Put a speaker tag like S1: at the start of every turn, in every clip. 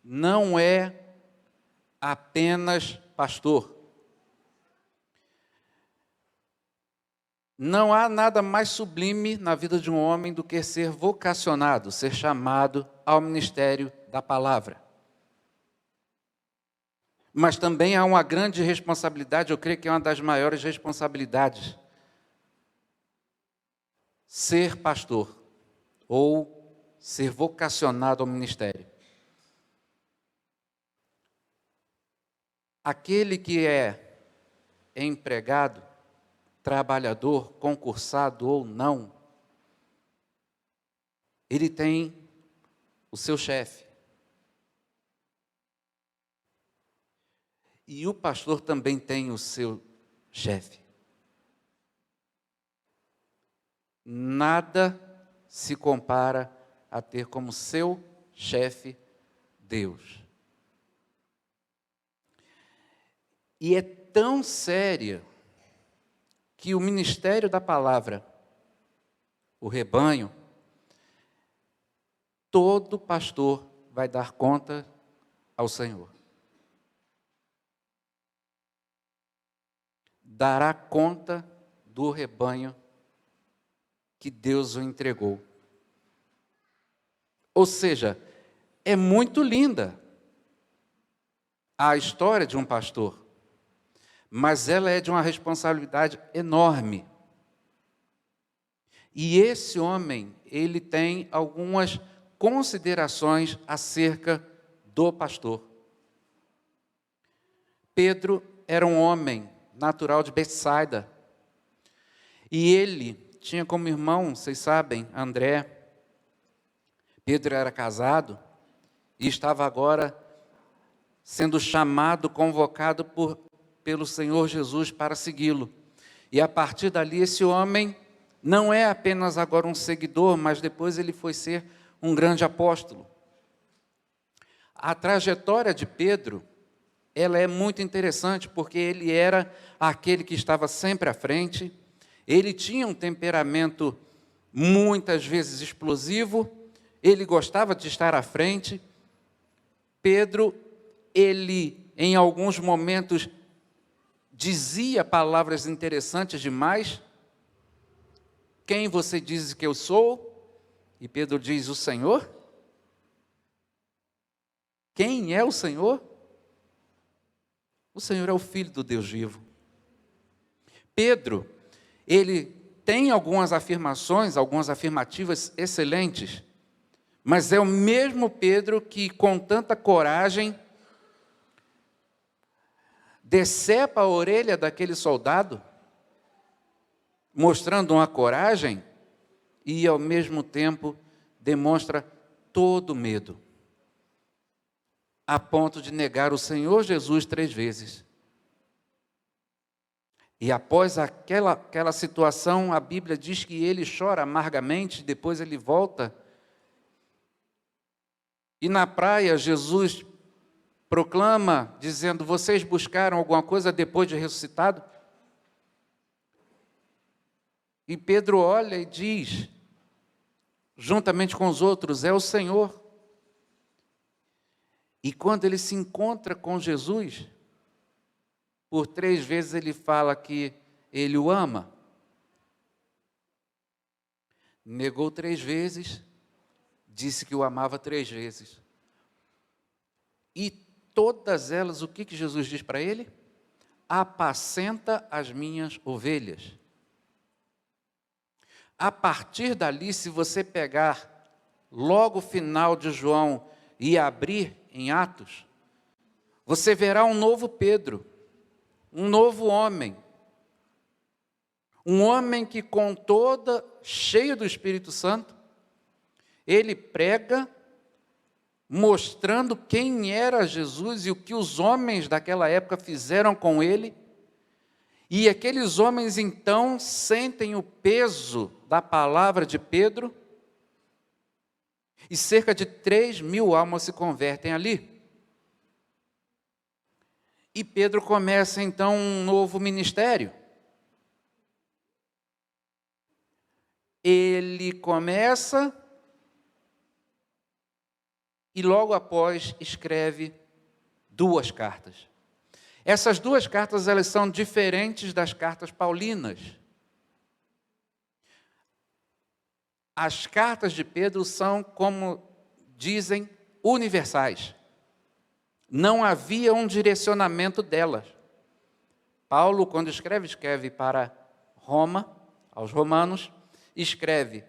S1: não é apenas pastor. Não há nada mais sublime na vida de um homem do que ser vocacionado, ser chamado ao ministério da palavra. Mas também há uma grande responsabilidade, eu creio que é uma das maiores responsabilidades, ser pastor ou ser vocacionado ao ministério. Aquele que é empregado, trabalhador, concursado ou não, ele tem o seu chefe. E o pastor também tem o seu chefe. Nada se compara a ter como seu chefe Deus. E é tão séria que o ministério da palavra, o rebanho, todo pastor vai dar conta ao Senhor. Dará conta do rebanho que Deus o entregou. Ou seja, é muito linda a história de um pastor, mas ela é de uma responsabilidade enorme. E esse homem, ele tem algumas considerações acerca do pastor. Pedro era um homem natural de Betsaida, e ele tinha como irmão, vocês sabem, André. Pedro era casado e estava agora sendo chamado, convocado pelo Senhor Jesus para segui-lo. E a partir dali, esse homem não é apenas agora um seguidor, mas depois ele foi ser um grande apóstolo. A trajetória de Pedro, ela é muito interessante, porque ele era aquele que estava sempre à frente, ele tinha um temperamento muitas vezes explosivo, ele gostava de estar à frente. Pedro, ele em alguns momentos dizia palavras interessantes demais. Quem você diz que eu sou? E Pedro diz, o Senhor? Quem é o Senhor? O Senhor é o Filho do Deus vivo. Pedro, ele tem algumas afirmações, algumas afirmativas excelentes, mas é o mesmo Pedro que, com tanta coragem, decepa a orelha daquele soldado, mostrando uma coragem, e ao mesmo tempo demonstra todo medo, a ponto de negar o Senhor Jesus 3 vezes. E após aquela situação, a Bíblia diz que ele chora amargamente, depois ele volta. E na praia, Jesus proclama, dizendo, vocês buscaram alguma coisa depois de ressuscitado? E Pedro olha e diz, juntamente com os outros, é o Senhor. E quando ele se encontra com Jesus, por 3 vezes ele fala que ele o ama. Negou 3 vezes, disse que o amava 3 vezes. E todas elas, o que Jesus diz para ele? Apacenta as minhas ovelhas. A partir dali, se você pegar logo o final de João e abrir em Atos, você verá um novo Pedro, um novo homem. Um homem que cheio do Espírito Santo, ele prega mostrando quem era Jesus e o que os homens daquela época fizeram com ele. E aqueles homens então sentem o peso da palavra de Pedro, e cerca de 3.000 almas se convertem ali. E Pedro começa então um novo ministério. Ele começa e logo após escreve 2 cartas. Essas 2 cartas, elas são diferentes das cartas paulinas. As cartas de Pedro são, como dizem, universais. Não havia um direcionamento delas. Paulo, quando escreve para Roma, aos romanos, escreve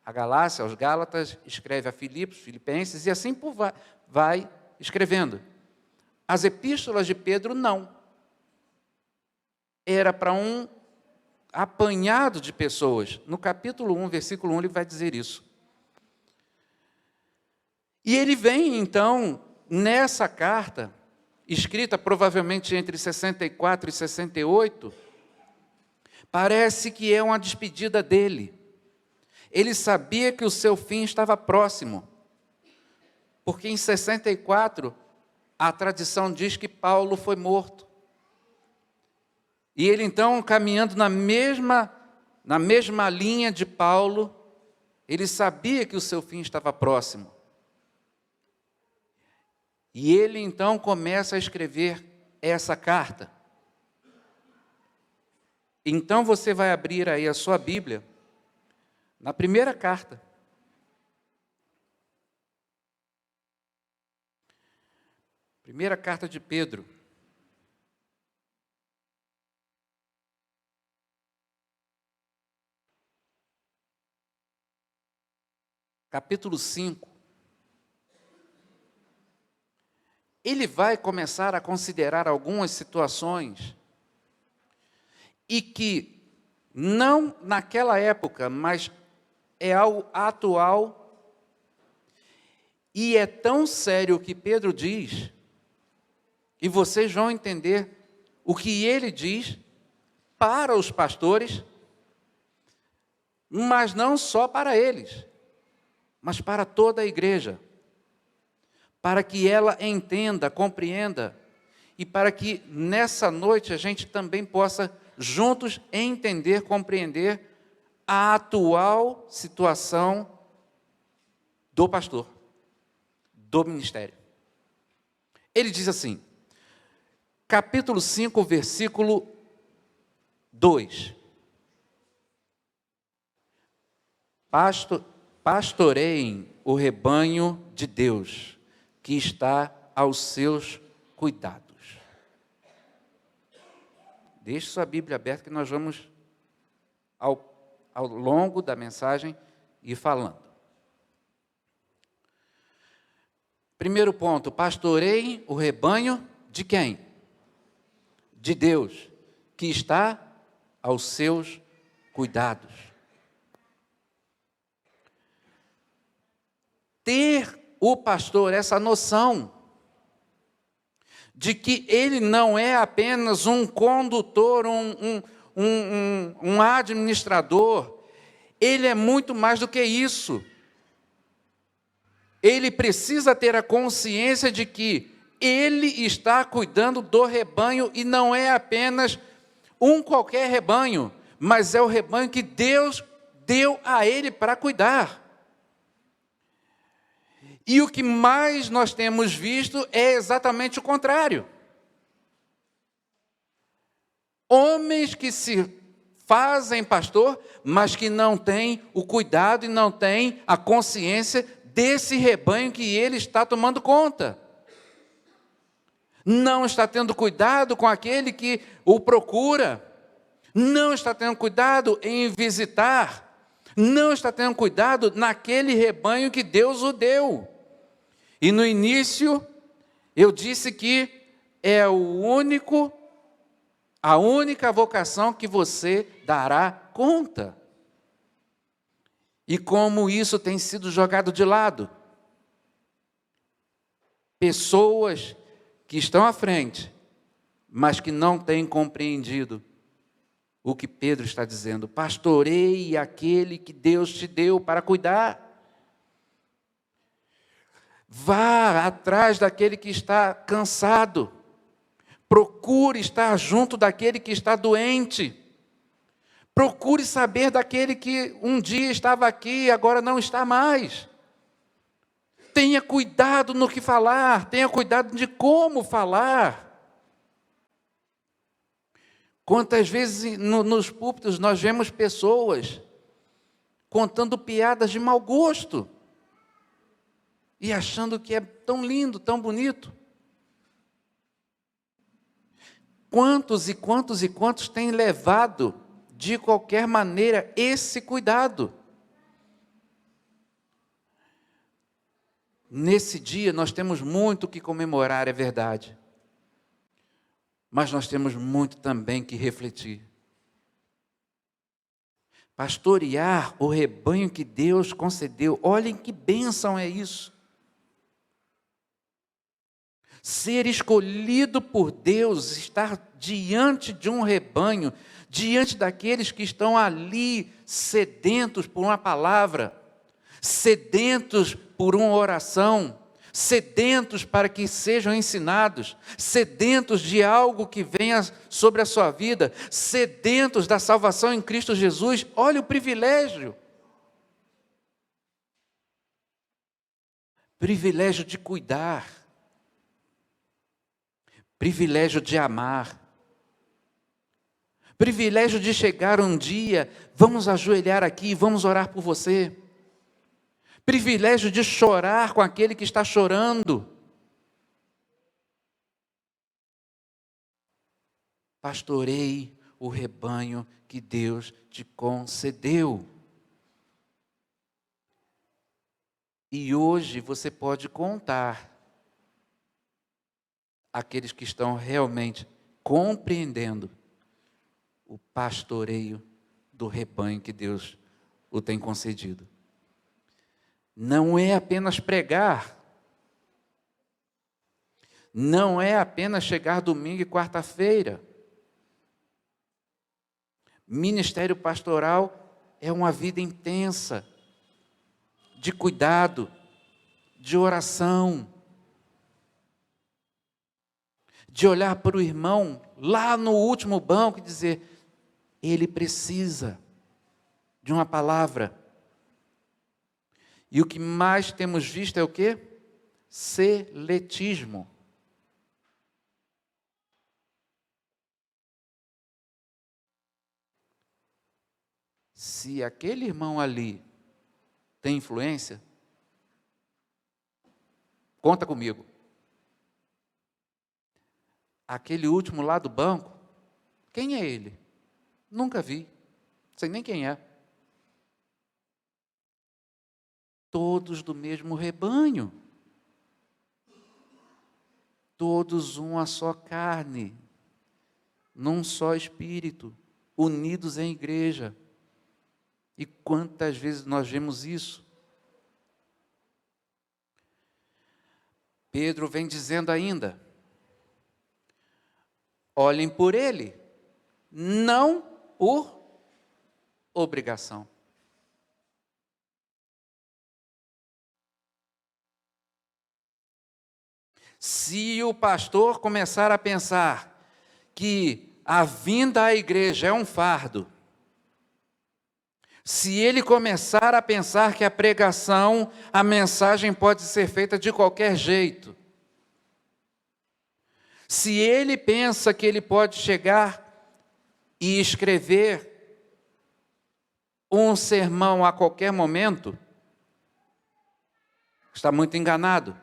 S1: a Galácia, aos Gálatas, escreve a Filipos, Filipenses, e assim vai escrevendo. As epístolas de Pedro, não. Era para um apanhado de pessoas. No capítulo 1, versículo 1, ele vai dizer isso. E ele vem, então, nessa carta, escrita provavelmente entre 64 e 68, parece que é uma despedida dele. Ele sabia que o seu fim estava próximo, porque em 64, a tradição diz que Paulo foi morto. E ele então, caminhando na mesma linha de Paulo, ele sabia que o seu fim estava próximo. E ele então começa a escrever essa carta. Então você vai abrir aí a sua Bíblia, na primeira carta. Primeira carta de Pedro. Capítulo 5. Ele vai começar a considerar algumas situações e que, não naquela época, mas é algo atual, e é tão sério o que Pedro diz, e vocês vão entender o que ele diz para os pastores, mas não só para eles, mas para toda a igreja, para que ela entenda, compreenda, e para que nessa noite a gente também possa juntos entender, compreender a atual situação do pastor, do ministério. Ele diz assim, capítulo 5, versículo 2. Pastoreiem o rebanho de Deus, que está aos seus cuidados. Deixe sua Bíblia aberta que nós vamos, ao longo da mensagem, ir falando. Primeiro ponto, pastoreiem o rebanho de quem? De Deus, que está aos seus cuidados. Ter o pastor essa noção de que ele não é apenas um condutor, um administrador, ele é muito mais do que isso. Ele precisa ter a consciência de que ele está cuidando do rebanho e não é apenas um qualquer rebanho, mas é o rebanho que Deus deu a ele para cuidar. E o que mais nós temos visto é exatamente o contrário. Homens que se fazem pastor, mas que não têm o cuidado e não têm a consciência desse rebanho que ele está tomando conta. Não está tendo cuidado com aquele que o procura. Não está tendo cuidado em visitar. Não está tendo cuidado naquele rebanho que Deus o deu. E no início, eu disse que é a única vocação que você dará conta. E como isso tem sido jogado de lado. Pessoas que estão à frente, mas que não têm compreendido o que Pedro está dizendo. Pastoreie aquele que Deus te deu para cuidar. Vá atrás daquele que está cansado. Procure estar junto daquele que está doente. Procure saber daquele que um dia estava aqui e agora não está mais. Tenha cuidado no que falar, tenha cuidado de como falar. Quantas vezes nos púlpitos nós vemos pessoas contando piadas de mau gosto e achando que é tão lindo, tão bonito. Quantos e quantos e quantos têm levado, de qualquer maneira, esse cuidado? Nesse dia nós temos muito que comemorar, é verdade. Mas nós temos muito também que refletir. Pastorear o rebanho que Deus concedeu. Olhem que bênção é isso. Ser escolhido por Deus, estar diante de um rebanho, diante daqueles que estão ali sedentos por uma palavra, sedentos por uma oração, sedentos para que sejam ensinados, sedentos de algo que venha sobre a sua vida, sedentos da salvação em Cristo Jesus. Olha o privilégio. Privilégio de cuidar, privilégio de amar, privilégio de chegar um dia, vamos ajoelhar aqui, vamos orar por você. Privilégio de chorar com aquele que está chorando. Pastorei o rebanho que Deus te concedeu. E hoje você pode contar aqueles que estão realmente compreendendo o pastoreio do rebanho que Deus o tem concedido. Não é apenas pregar, não é apenas chegar domingo e quarta-feira. Ministério pastoral é uma vida intensa, de cuidado, de oração, de olhar para o irmão lá no último banco e dizer, ele precisa de uma palavra. E o que mais temos visto é o quê? Seletismo. Se aquele irmão ali tem influência, conta comigo. Aquele último lá do banco, quem é ele? Nunca vi, não sei nem quem é. Todos do mesmo rebanho, todos uma só carne, num só espírito, unidos em igreja. E quantas vezes nós vemos isso? Pedro vem dizendo ainda, olhem por ele, não por obrigação. Se o pastor começar a pensar que a vinda à igreja é um fardo, se ele começar a pensar que a pregação, a mensagem pode ser feita de qualquer jeito, se ele pensa que ele pode chegar e escrever um sermão a qualquer momento, está muito enganado.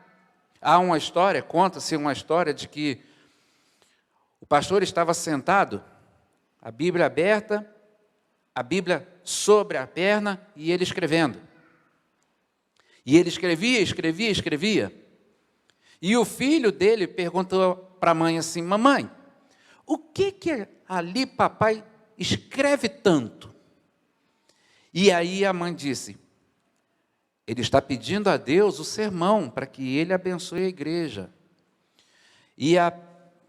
S1: Há uma história, conta-se uma história de que o pastor estava sentado, a Bíblia aberta, a Bíblia sobre a perna e ele escrevendo. E ele escrevia. E o filho dele perguntou para a mãe assim, mamãe, o que ali papai escreve tanto? E aí a mãe disse, ele está pedindo a Deus o sermão para que ele abençoe a igreja. E a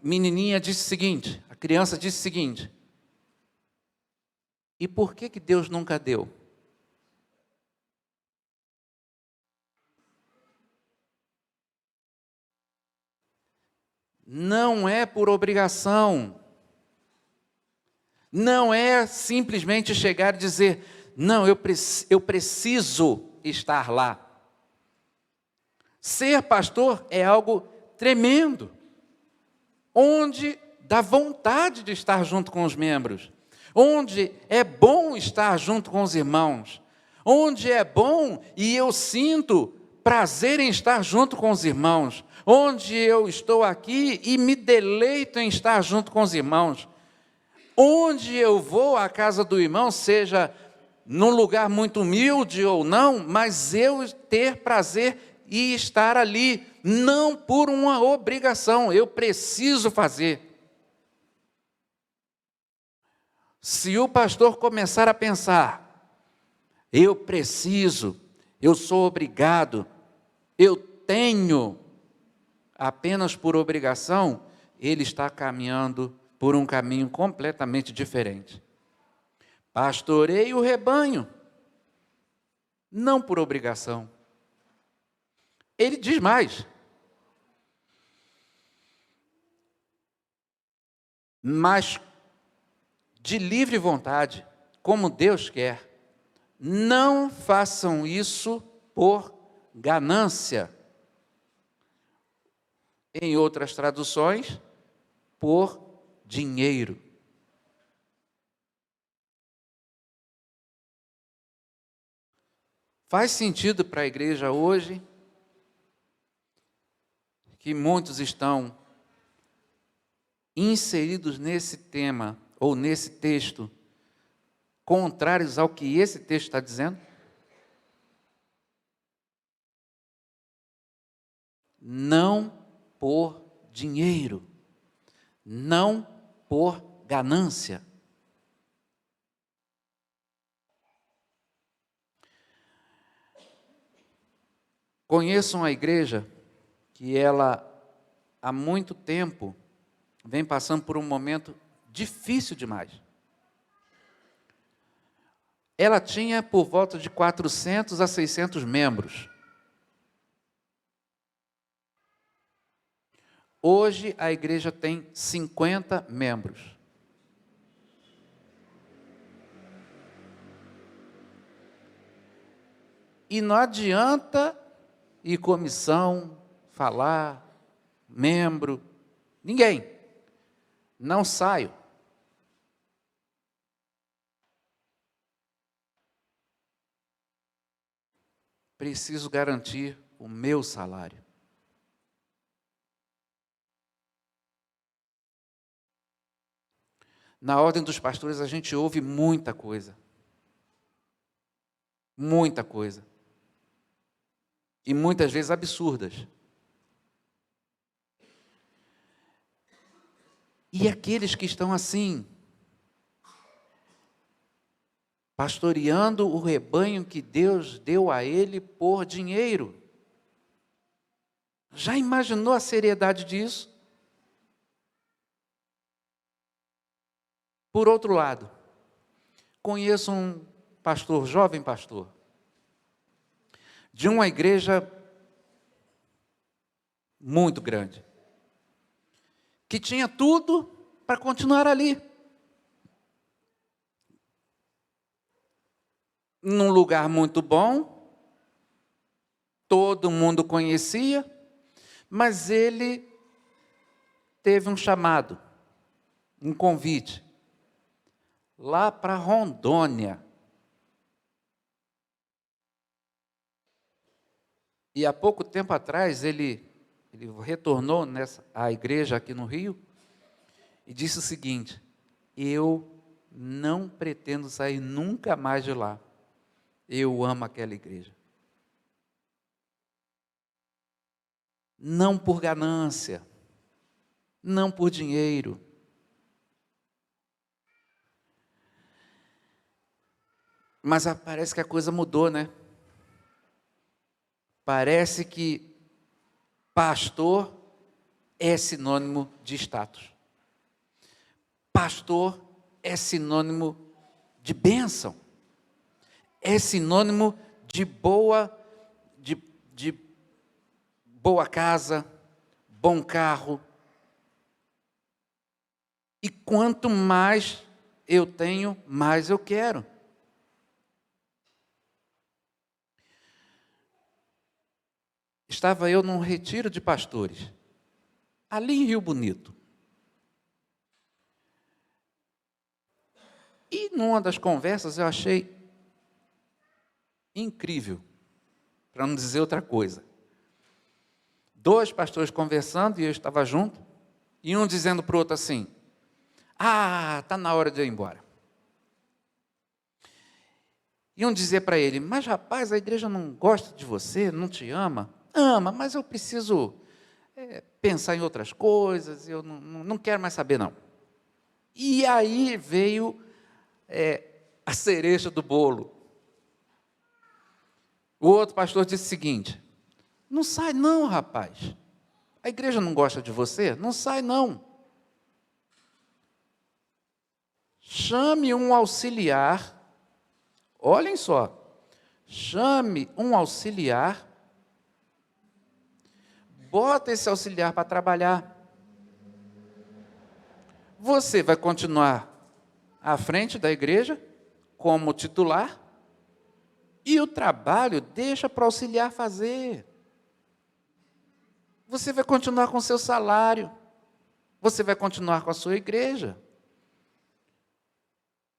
S1: menininha disse o seguinte, a criança disse o seguinte, e por que Deus nunca deu? Não é por obrigação. Não é simplesmente chegar e dizer, não, eu preciso estar lá. Ser pastor é algo tremendo, onde dá vontade de estar junto com os membros, onde é bom estar junto com os irmãos, onde é bom e eu sinto prazer em estar junto com os irmãos, onde eu estou aqui e me deleito em estar junto com os irmãos, onde eu vou à casa do irmão, seja num lugar muito humilde ou não, mas eu ter prazer e estar ali, não por uma obrigação, eu preciso fazer. Se o pastor começar a pensar, eu preciso, eu sou obrigado, eu tenho, apenas por obrigação, ele está caminhando por um caminho completamente diferente. Pastorei o rebanho, não por obrigação. Ele diz mais, mas de livre vontade, como Deus quer. Não façam isso por ganância. Em outras traduções, por dinheiro. Faz sentido para a igreja hoje que muitos estão inseridos nesse tema, ou nesse texto, contrários ao que esse texto está dizendo? Não por dinheiro, não por ganância. Conheço uma igreja que ela, há muito tempo, vem passando por um momento difícil demais. Ela tinha por volta de 400 a 600 membros. Hoje a igreja tem 50 membros. E não adianta ir comissão, falar, membro, ninguém. Não saio. Preciso garantir o meu salário. Na ordem dos pastores a gente ouve muita coisa. Muita coisa. E muitas vezes absurdas. E aqueles que estão assim, pastoreando o rebanho que Deus deu a ele por dinheiro. Já imaginou a seriedade disso? Por outro lado, conheço um pastor, jovem pastor, de uma igreja muito grande, que tinha tudo para continuar ali. Num lugar muito bom, todo mundo conhecia, mas ele teve um chamado, um convite, lá para Rondônia. E há pouco tempo atrás, ele retornou à igreja aqui no Rio e disse o seguinte: eu não pretendo sair nunca mais de lá. Eu amo aquela igreja. Não por ganância, não por dinheiro. Mas parece que a coisa mudou, né? Parece que pastor é sinônimo de status. Pastor é sinônimo de bênção. É sinônimo de boa casa, bom carro. E quanto mais eu tenho, mais eu quero. estava eu num retiro de pastores, ali em Rio Bonito. E numa das conversas eu achei incrível, para não dizer outra coisa. 2 pastores conversando, e eu estava junto, e um dizendo para o outro assim: ah, está na hora de eu ir embora. E um dizia para ele: mas rapaz, a igreja não gosta de você, não te ama? Ama, mas eu preciso pensar em outras coisas, eu não quero mais saber não. E aí veio a cereja do bolo. O outro pastor disse o seguinte: não sai não, rapaz. A igreja não gosta de você? Não sai não. Chame um auxiliar. Olhem só. Chame um auxiliar. Bota esse auxiliar para trabalhar. Você vai continuar à frente da igreja como titular e o trabalho deixa para o auxiliar fazer. Você vai continuar com seu salário. Você vai continuar com a sua igreja.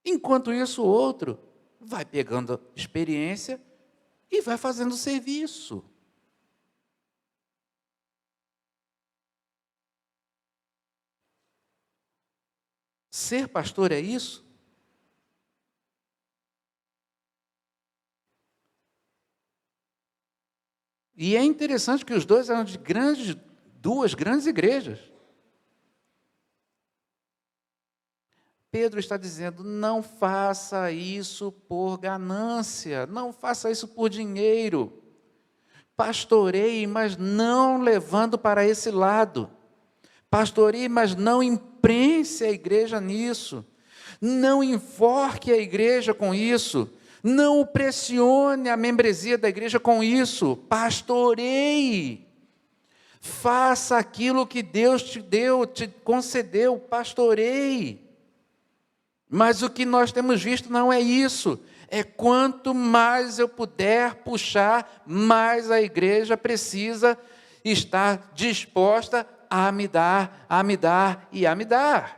S1: Enquanto isso, o outro vai pegando experiência e vai fazendo serviço. Ser pastor é isso? E é interessante que os dois eram de duas grandes igrejas. Pedro está dizendo: não faça isso por ganância, não faça isso por dinheiro. Pastoreie, mas não levando para esse lado. Pastoreie, mas não imprense a igreja nisso. Não enforque a igreja com isso. Não pressione a membresia da igreja com isso. Pastoreie. Faça aquilo que Deus te deu, te concedeu. Pastoreie. Mas o que nós temos visto não é isso. É quanto mais eu puder puxar, mais a igreja precisa estar disposta a me dar, a me dar e a me dar.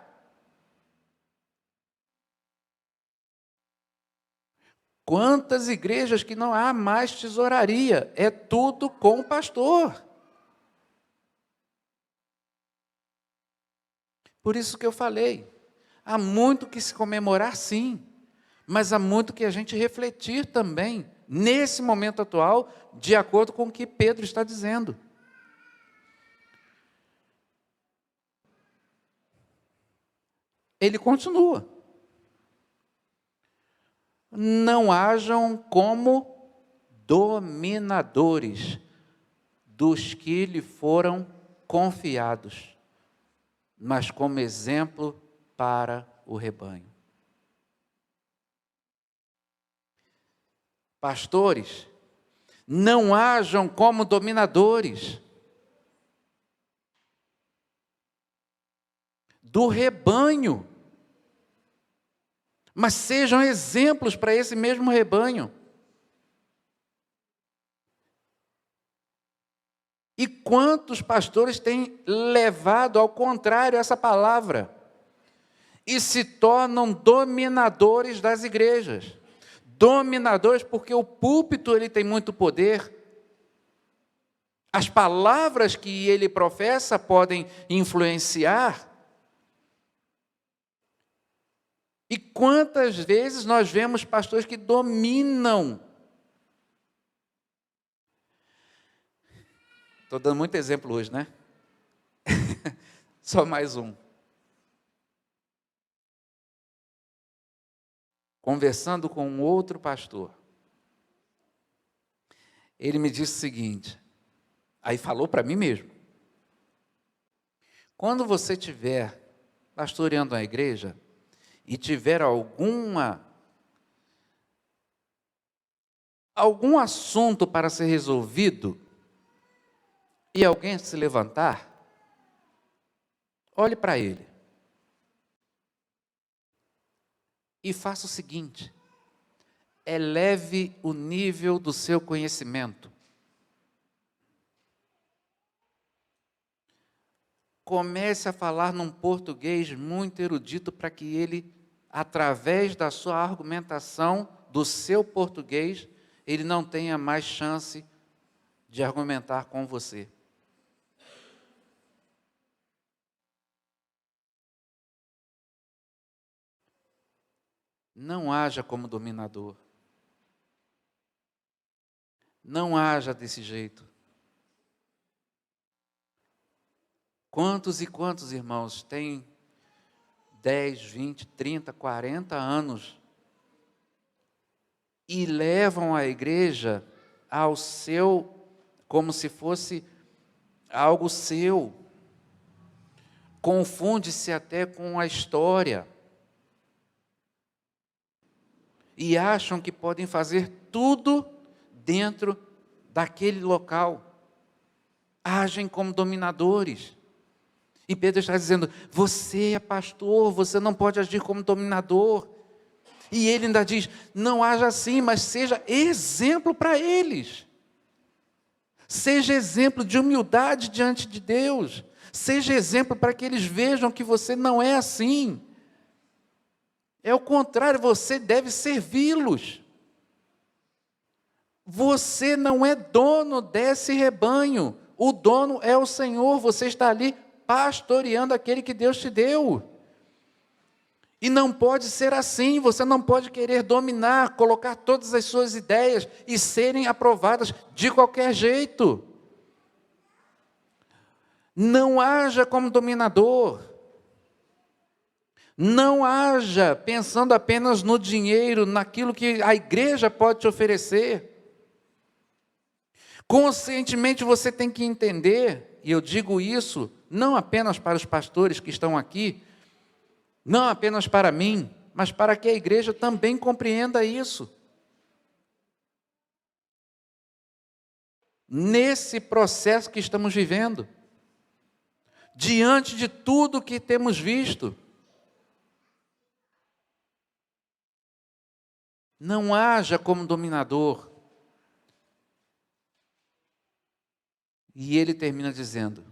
S1: Quantas igrejas que não há mais tesouraria, é tudo com o pastor. Por isso que eu falei, há muito que se comemorar sim, mas há muito que a gente refletir também, nesse momento atual, de acordo com o que Pedro está dizendo. Ele continua. Não hajam como dominadores dos que lhe foram confiados, mas como exemplo para o rebanho. Pastores, não hajam como dominadores do rebanho, mas sejam exemplos para esse mesmo rebanho. E quantos pastores têm levado ao contrário essa palavra e se tornam dominadores das igrejas? Dominadores porque o púlpito ele tem muito poder. As palavras que ele professa podem influenciar. E quantas vezes nós vemos pastores que dominam? Estou dando muito exemplo hoje, né? Só mais um. Conversando com um outro pastor, ele me disse o seguinte, aí falou para mim mesmo: quando você estiver pastoreando a igreja e tiver algum assunto para ser resolvido e alguém se levantar, olhe para ele e faça o seguinte: eleve o nível do seu conhecimento. comece a falar num português muito erudito para que ele, através da sua argumentação, do seu português, ele não tenha mais chance de argumentar com você. Não haja como dominador. Não haja desse jeito. Quantos e quantos irmãos têm 10, 20, 30, 40 anos e levam a igreja ao seu, como se fosse algo seu. Confunde-se até com a história. E acham que podem fazer tudo dentro daquele local. Agem como dominadores. E Pedro está dizendo, você é pastor, você não pode agir como dominador. E ele ainda diz, não haja assim, mas seja exemplo para eles. Seja exemplo de humildade diante de Deus. Seja exemplo para que eles vejam que você não é assim. É o contrário, você deve servi-los. Você não é dono desse rebanho. O dono é o Senhor. Você está ali pastoreando aquele que Deus te deu. E não pode ser assim. Você não pode querer dominar, colocar todas as suas ideias e serem aprovadas de qualquer jeito. Não haja como dominador. Não haja pensando apenas no dinheiro, naquilo que a igreja pode te oferecer. Conscientemente você tem que entender, e eu digo isso não apenas para os pastores que estão aqui, não apenas para mim, mas para que a igreja também compreenda isso. Nesse processo que estamos vivendo, diante de tudo que temos visto, não haja como dominador. E ele termina dizendo,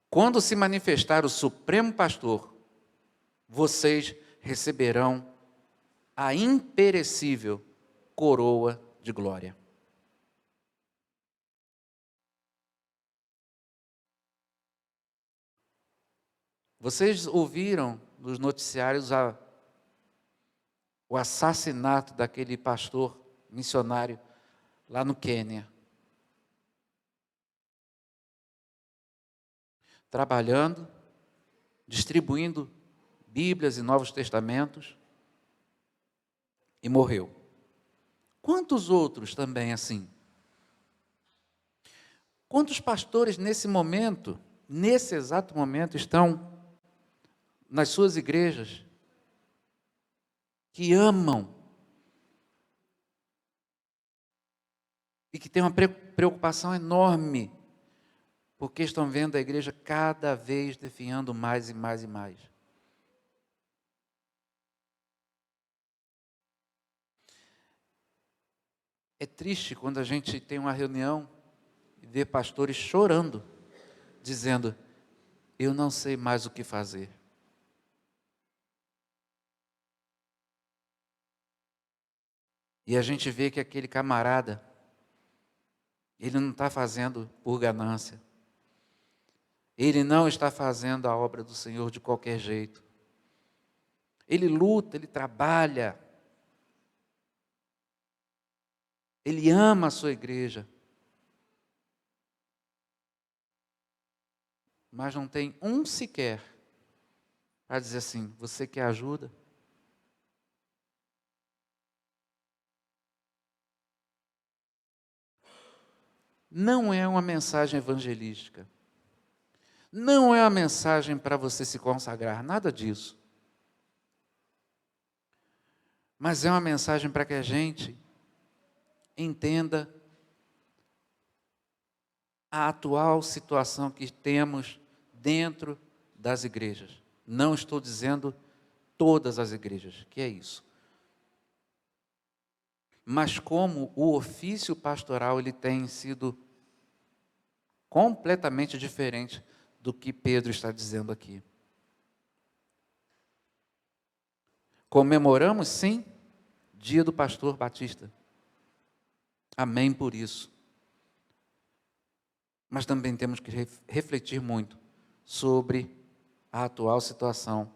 S1: quando se manifestar o Supremo Pastor, vocês receberão a imperecível coroa de glória. Vocês ouviram nos noticiários o assassinato daquele pastor missionário lá no Quênia. Trabalhando, distribuindo Bíblias e Novos Testamentos, e morreu. Quantos outros também assim? Quantos pastores nesse momento, nesse exato momento, estão nas suas igrejas, que amam e que têm uma preocupação enorme, porque estão vendo a igreja cada vez definhando mais e mais e mais. É triste quando a gente tem uma reunião e vê pastores chorando, dizendo, eu não sei mais o que fazer. E a gente vê que aquele camarada, ele não está fazendo por ganância. Ele não está fazendo a obra do Senhor de qualquer jeito. Ele luta, ele trabalha. Ele ama a sua igreja. Mas não tem um sequer para dizer assim, você quer ajuda? Não é uma mensagem evangelística. Não é uma mensagem para você se consagrar, nada disso. Mas é uma mensagem para que a gente entenda a atual situação que temos dentro das igrejas. Não estou dizendo todas as igrejas, que é isso. Mas como o ofício pastoral ele tem sido completamente diferente do que Pedro está dizendo aqui. Comemoramos, sim, dia do pastor Batista. Amém por isso. Mas também temos que refletir muito sobre a atual situação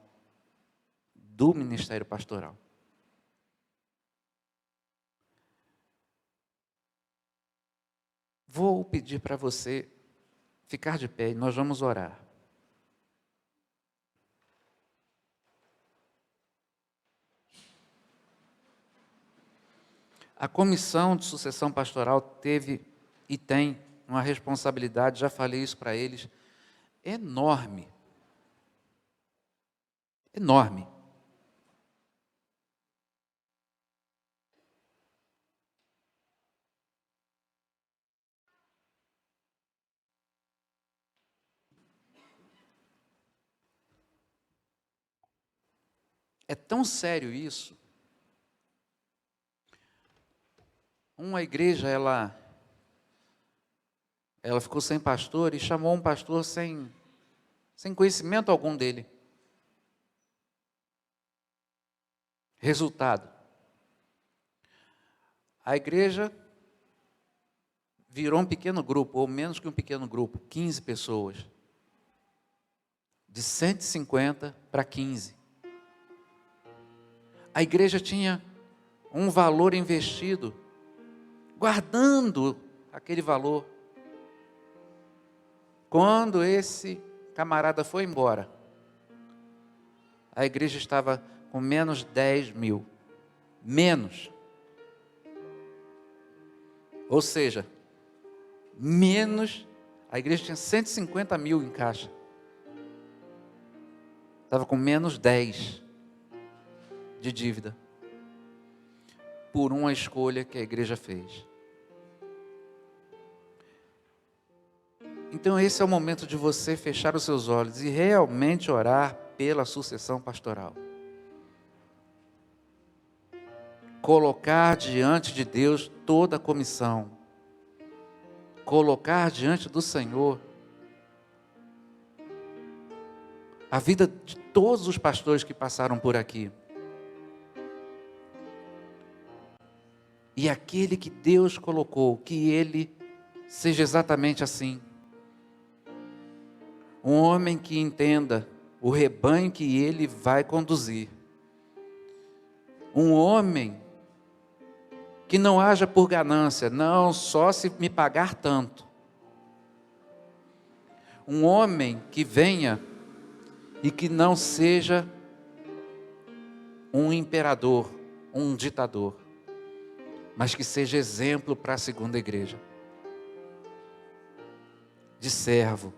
S1: do ministério pastoral. Vou pedir para você ficar de pé e nós vamos orar. A comissão de sucessão pastoral teve e tem uma responsabilidade, já falei isso para eles, enorme. Enorme. É tão sério isso. Uma igreja, ela ficou sem pastor e chamou um pastor sem conhecimento algum dele. Resultado: a igreja virou um pequeno grupo, ou menos que um pequeno grupo, 15 pessoas. De 150 para 15. A igreja tinha um valor investido, guardando aquele valor. Quando esse camarada foi embora, a igreja estava com menos 10 mil. Menos. Ou seja, menos, a igreja tinha 150 mil em caixa. Estava com menos 10 de dívida. Por uma escolha que a igreja fez. Então esse é o momento de você fechar os seus olhos e realmente orar pela sucessão pastoral. Colocar diante de Deus toda a comissão. Colocar diante do Senhor a vida de todos os pastores que passaram por aqui. E aquele que Deus colocou, que ele seja exatamente assim. Um homem que entenda o rebanho que ele vai conduzir. Um homem que não haja por ganância, não, só se me pagar tanto. Um homem que venha e que não seja um imperador, um ditador, mas que seja exemplo para a segunda igreja. De servo,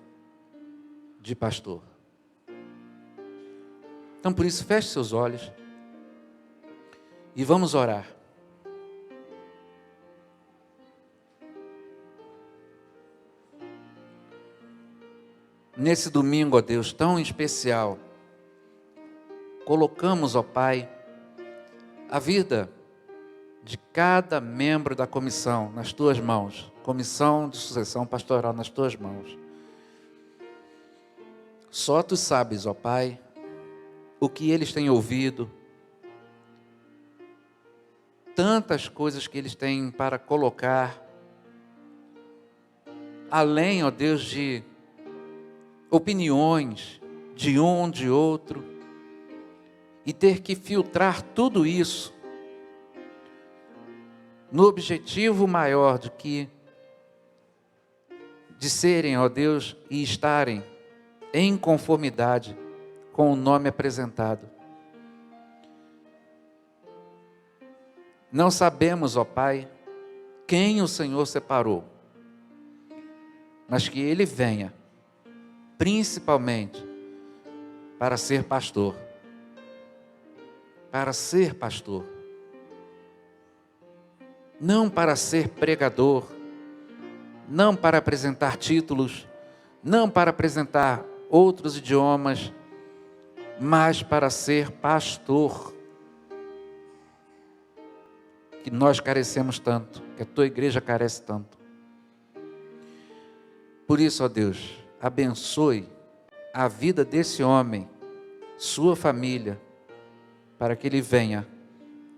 S1: de pastor. Então por isso feche seus olhos e vamos orar. Nesse domingo, ó Deus, tão especial, colocamos, ó Pai, a vida de cada membro da comissão nas tuas mãos, comissão de sucessão pastoral nas tuas mãos. Só tu sabes, ó Pai, o que eles têm ouvido, tantas coisas que eles têm para colocar, além, ó Deus, de opiniões de um, de outro, e ter que filtrar tudo isso no objetivo maior de serem, ó Deus, e estarem em conformidade com o nome apresentado. Não sabemos, ó Pai, quem o Senhor separou, mas que ele venha, principalmente, para ser pastor. Para ser pastor. Não para ser pregador, não para apresentar títulos, não para apresentar outros idiomas, mas para ser pastor. Que nós carecemos tanto, que a tua igreja carece tanto. Por isso, ó Deus, abençoe a vida desse homem, sua família, para que ele venha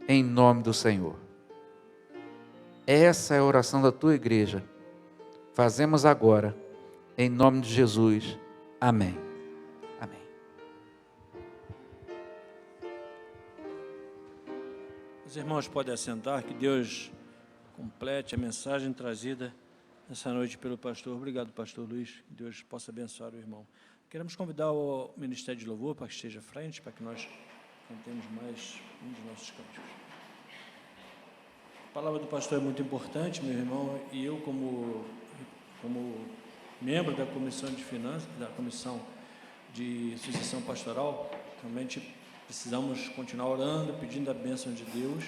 S1: em nome do Senhor. Essa é a oração da tua igreja. Fazemos agora, em nome de Jesus. Amém. Amém.
S2: Os irmãos podem assentar, que Deus complete a mensagem trazida essa noite pelo pastor. Obrigado, pastor Luiz, que Deus possa abençoar o irmão. Queremos convidar o Ministério de Louvor para que esteja à frente, para que nós cantemos mais um dos nossos cânticos. A palavra do pastor é muito importante, meu irmão, e eu, como membro da Comissão de Finanças, da Comissão de Sucessão Pastoral, realmente precisamos continuar orando, pedindo a bênção de Deus.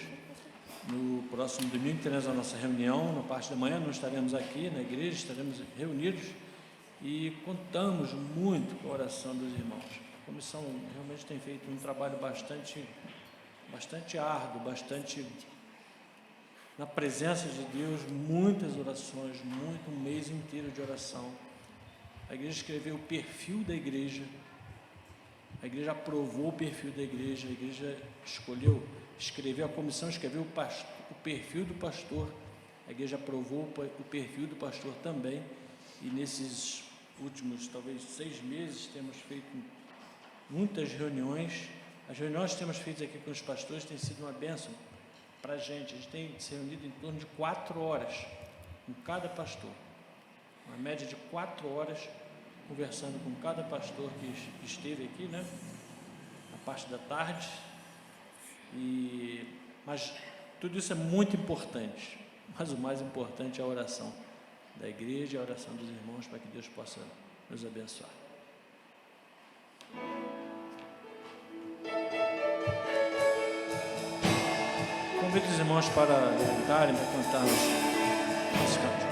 S2: No próximo domingo teremos a nossa reunião, na parte da manhã nós estaremos aqui na igreja, estaremos reunidos e contamos muito com a oração dos irmãos. A comissão realmente tem feito um trabalho bastante árduo, bastante na presença de Deus, muitas orações, um mês inteiro de oração. A igreja escreveu o perfil da igreja, a igreja aprovou o perfil da igreja, a igreja escreveu, a comissão escreveu o perfil do pastor, a igreja aprovou o perfil do pastor também, e nesses últimos, talvez 6 meses, temos feito muitas reuniões. As reuniões que temos feito aqui com os pastores têm sido uma bênção para a gente tem se reunido em torno de 4 horas com cada pastor, uma média de 4 horas, conversando com cada pastor que esteve aqui, né, na parte da tarde. Mas tudo isso é muito importante, mas o mais importante é a oração da igreja, a oração dos irmãos, para que Deus possa nos abençoar. Convido os irmãos para levantarem, para cantarmos esse canto.